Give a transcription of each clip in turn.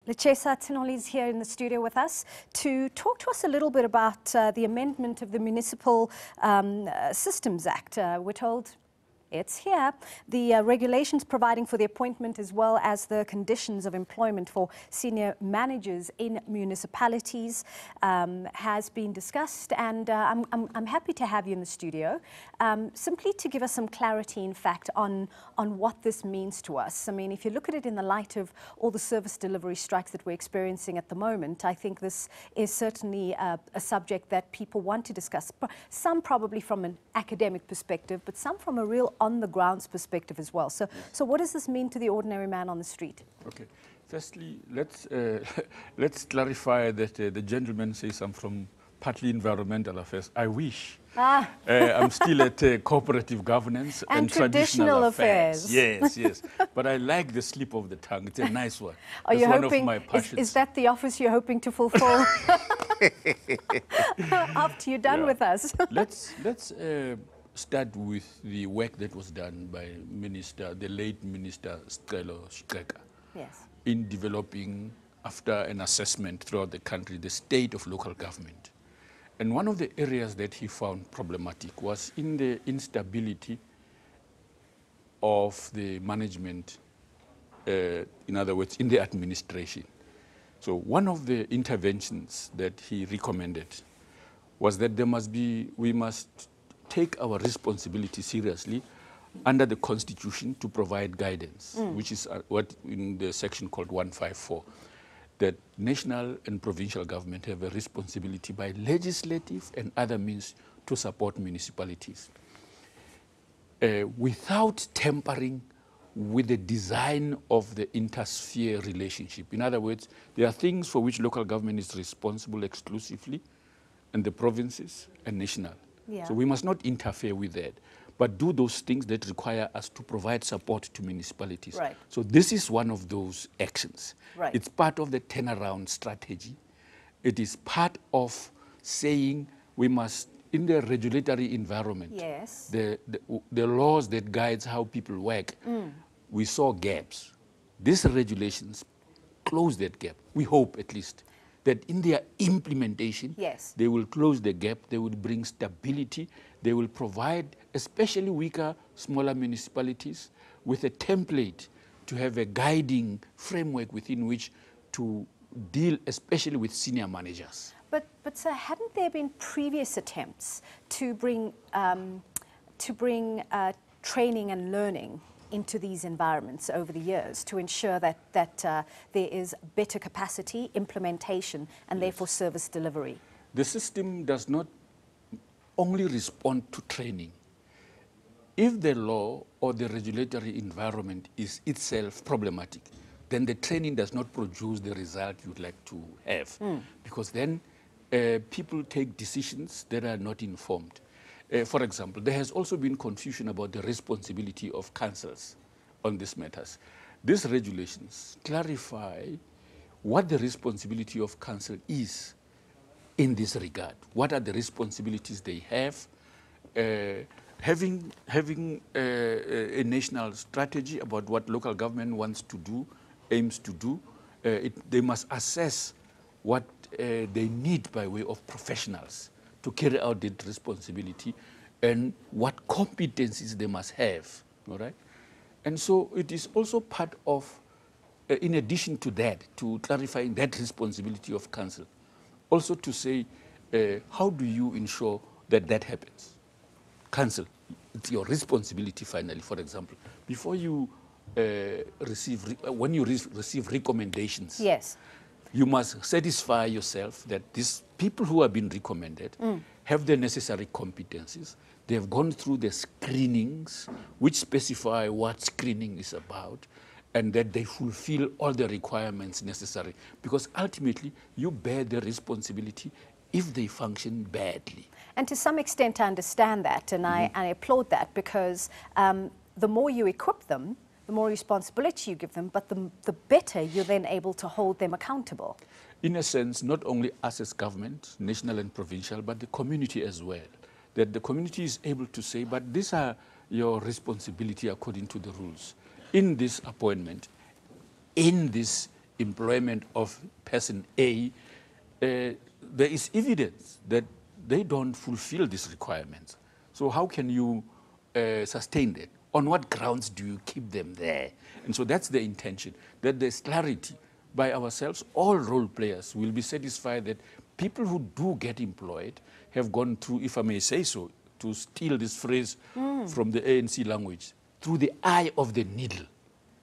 Lechesa Tsenoli is here in the studio with us to talk to us a little bit about the amendment of the Municipal Systems Act. We're told it's here. The regulations providing for the appointment as well as the conditions of employment for senior managers in municipalities has been discussed, and I'm happy to have you in the studio simply to give us some clarity, in fact, on what this means to us. I mean, if you look at it in the light of all the service delivery strikes that we're experiencing at the moment, I think this is certainly a subject that people want to discuss, some probably from an academic perspective, but some from a real on-the-grounds perspective as well. So what does this mean to the ordinary man on the street? Okay. Firstly, let's clarify that the gentleman says I'm from partly environmental affairs. I wish. I'm still at cooperative governance and traditional affairs. Yes, yes. But I like the slip of the tongue. It's a nice one. Are you hoping, one of my passions. Is that the office you're hoping to fulfill after you're done with us? Let's start with the work that was done by the late Minister Lechesa, yes, in developing, after an assessment throughout the country, the state of local government. And one of the areas that he found problematic was in the instability of the management, in other words, in the administration. So one of the interventions that he recommended was that we must take our responsibility seriously under the Constitution to provide guidance, which is what in the section called 154, that national and provincial government have a responsibility by legislative and other means to support municipalities without tampering with the design of the intersphere relationship. In other words, there are things for which local government is responsible exclusively, and the provinces and national. Yeah. So we must not interfere with that, but do those things that require us to provide support to municipalities. Right. So this is one of those actions. Right. It's part of the turnaround strategy. It is part of saying we must, in the regulatory environment, yes, the laws that guides how people work, we saw gaps. These regulations close that gap. We hope, at least, that in their implementation, yes, they will close the gap, they will bring stability, they will provide, especially weaker, smaller municipalities, with a template to have a guiding framework within which to deal, especially with senior managers. But sir, hadn't there been previous attempts to bring training and learning into these environments over the years to ensure that there is better capacity, implementation, and therefore service delivery? The system does not only respond to training. If the law or the regulatory environment is itself problematic, then the training does not produce the result you'd like to have, because then people take decisions that are not informed. For example, there has also been confusion about the responsibility of councils on these matters. These regulations clarify what the responsibility of council is in this regard. What are the responsibilities they have? Having a national strategy about what local government wants to do, aims to do, they must assess what they need by way of professionals to carry out that responsibility and what competencies they must have, all right? And so it is also part of, in addition to that, to clarifying that responsibility of council, also to say, how do you ensure that that happens? Council, it's your responsibility finally, for example. Before you when you receive recommendations, yes, you must satisfy yourself that these people who have been recommended have the necessary competencies. They have gone through the screenings, which specify what screening is about, and that they fulfill all the requirements necessary. Because ultimately, you bear the responsibility if they function badly. And to some extent, I understand that, and I applaud that, because the more you equip them, the more responsibility you give them, but the better you're then able to hold them accountable. In a sense, not only us as government, national and provincial, but the community as well. That the community is able to say, but these are your responsibility according to the rules. In this appointment, in this employment of person A, there is evidence that they don't fulfill these requirements. So how can you sustain that? On what grounds do you keep them there? And so that's the intention, that there's clarity by ourselves. All role players will be satisfied that people who do get employed have gone through, if I may say so, to steal this phrase from the ANC language, through the eye of the needle.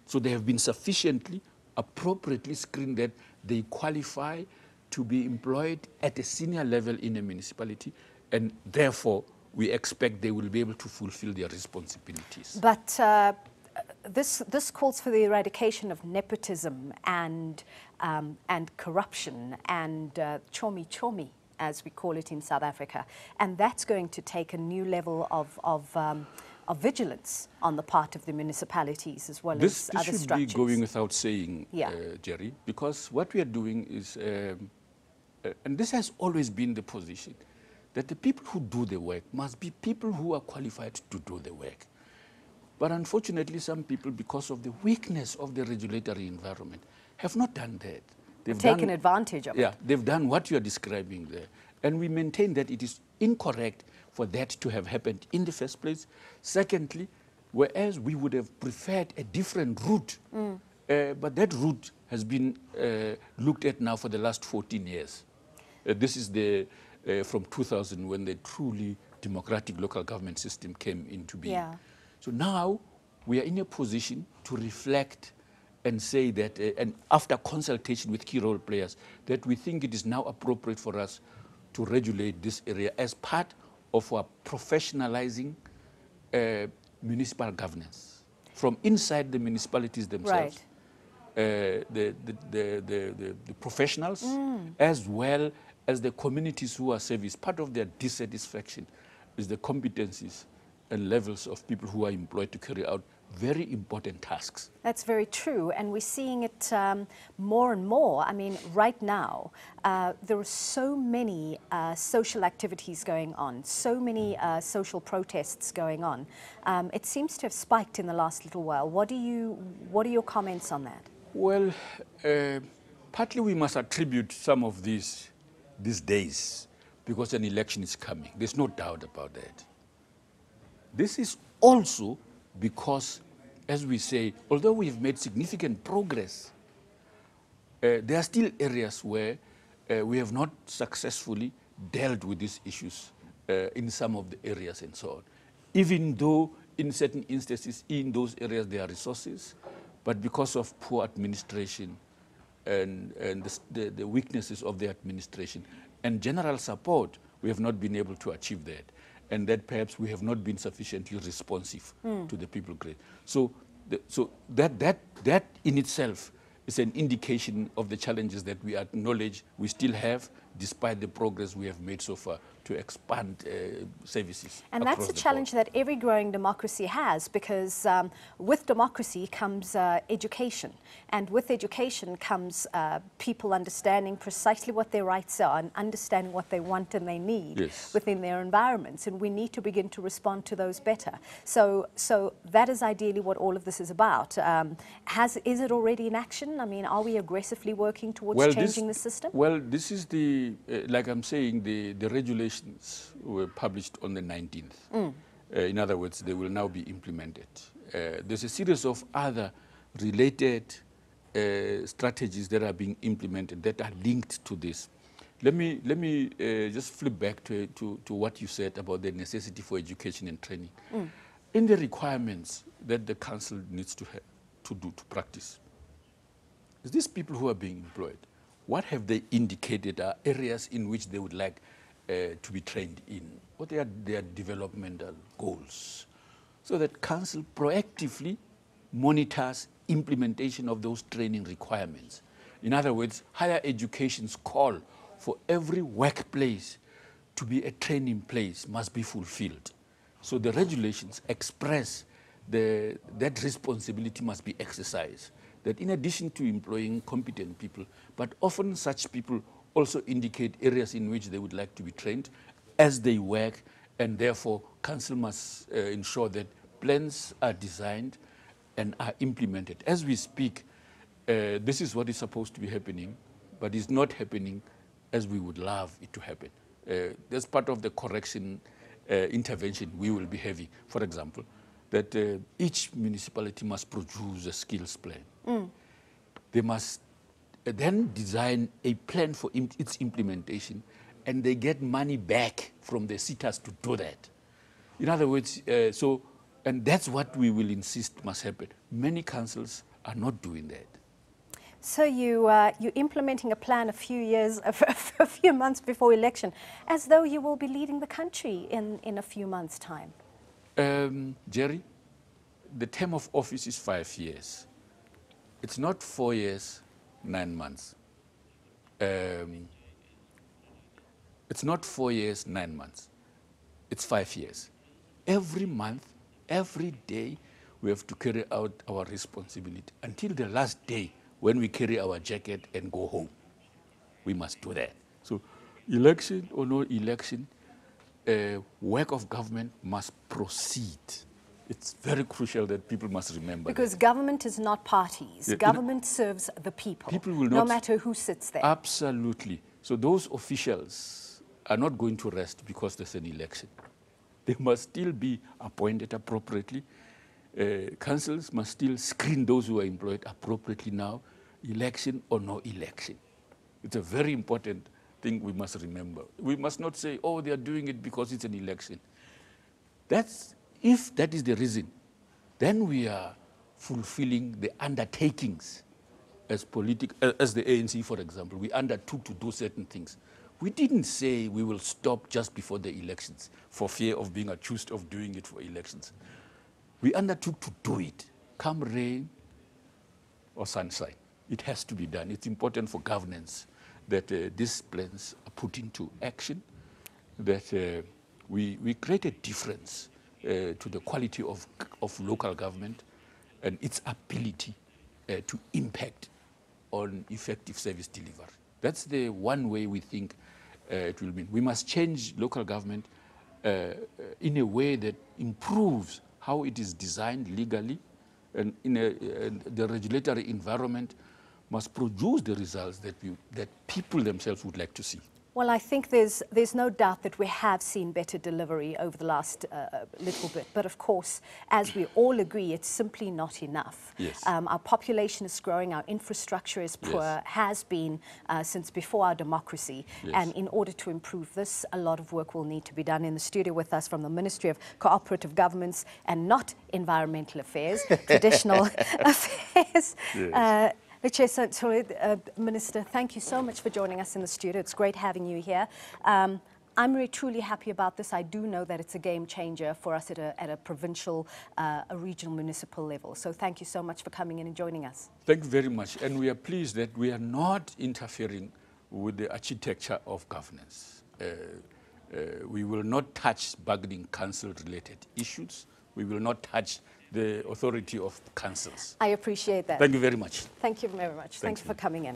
So they have been sufficiently, appropriately screened that they qualify to be employed at a senior level in a municipality, and therefore we expect they will be able to fulfill their responsibilities. But this calls for the eradication of nepotism and corruption and chomi, as we call it in South Africa, and that's going to take a new level of vigilance on the part of the municipalities as well as other structures. This should be going without saying, Jerry, because what we are doing is, and this has always been the position, that the people who do the work must be people who are qualified to do the work. But unfortunately, some people, because of the weakness of the regulatory environment, have not done that. They've taken advantage of it. Yeah, they've done what you are describing there. And we maintain that it is incorrect for that to have happened in the first place. Secondly, whereas we would have preferred a different route, but that route has been looked at now for the last 14 years. This is from 2000, when the truly democratic local government system came into being. Yeah. So now we are in a position to reflect and say that, and after consultation with key role players, that we think it is now appropriate for us to regulate this area as part of our professionalizing municipal governance from inside the municipalities themselves. Right. The professionals, as well as the communities who are serviced. Part of their dissatisfaction is the competencies and levels of people who are employed to carry out very important tasks. That's very true, and we're seeing it more and more. I mean, right now, there are so many social activities going on, so many social protests going on. It seems to have spiked in the last little while. What are your comments on that? Well, partly we must attribute some of these days because an election is coming. There's no doubt about that. This is also because, as we say, although we've made significant progress, there are still areas where we have not successfully dealt with these issues in some of the areas and so on. Even though in certain instances in those areas there are resources, but because of poor administration and the weaknesses of the administration and general support, we have not been able to achieve that. And that perhaps we have not been sufficiently responsive to the people. So that in itself is an indication of the challenges that we acknowledge we still have, despite the progress we have made so far to expand services. And that's a challenge that every growing democracy has, because with democracy comes education. And with education comes people understanding precisely what their rights are and understanding what they want and they need within their environments. And we need to begin to respond to those better. So that is ideally what all of this is about. Is it already in action? I mean, are we aggressively working towards changing the system? Well, this is like I'm saying, the regulations were published on the 19th. In other words, they will now be implemented. There's a series of other related strategies that are being implemented that are linked to this. Let me just flip back to what you said about the necessity for education and training. In the requirements that the council needs to practice, is these people who are being employed, what have they indicated are areas in which they would like to be trained in? What are their developmental goals? So that council proactively monitors implementation of those training requirements. In other words, higher education's call for every workplace to be a training place must be fulfilled. So the regulations express that responsibility must be exercised. That in addition to employing competent people, but often such people also indicate areas in which they would like to be trained as they work, and therefore council must ensure that plans are designed and are implemented. As we speak, this is what is supposed to be happening, but it's not happening as we would love it to happen. That's part of the correction intervention we will be having, for example, that each municipality must produce a skills plan. They must then design a plan for its implementation, and they get money back from the sitters to do that. In other words, and that's what we will insist must happen. Many councils are not doing that. So you're implementing a plan a few months before election, as though you will be leading the country in a few months' time. Jerry, the term of office is 5 years. It's not 4 years, 9 months. It's not 4 years, 9 months. It's 5 years. Every month, every day, we have to carry out our responsibility until the last day when we carry our jacket and go home. We must do that. So election or no election, work of government must proceed. It's very crucial that people must remember because that. Government is not parties. Government serves the people, will no matter who sits there. Absolutely. So those officials are not going to rest because there's an election. They must still be appointed appropriately. Councils must still screen those who are employed appropriately now, election or no election. It's a very important thing we must remember. We must not say, oh, they are doing it because it's an election. If that is the reason, then we are fulfilling the undertakings as the ANC, for example. We undertook to do certain things. We didn't say we will stop just before the elections for fear of being accused of doing it for elections. We undertook to do it, come rain or sunshine. It has to be done. It's important for governance that these plans are put into action, that we create a difference to the quality of local government and its ability to impact on effective service delivery. That's the one way we think it will mean. We must change local government in a way that improves how it is designed legally, and the regulatory environment must produce the results that people themselves would like to see. Well, I think there's no doubt that we have seen better delivery over the last little bit. But of course, as we all agree, it's simply not enough. Yes. Our population is growing, our infrastructure is poor, Yes. has been since before our democracy. Yes. And in order to improve this, a lot of work will need to be done. In the studio with us from the Ministry of Cooperative Governments and not Environmental Affairs, Traditional Affairs. Yes. Lechesa Tsenoli, Minister, thank you so much for joining us in the studio. It's great having you here. I'm really truly happy about this. I do know that it's a game changer for us at a provincial, a regional, municipal level. So thank you so much for coming in and joining us. Thank you very much. And we are pleased that we are not interfering with the architecture of governance. We will not touch bargaining council-related issues. We will not touch the authority of councils. I appreciate that. Thank you very much. Thank you very much. Thanks for coming in.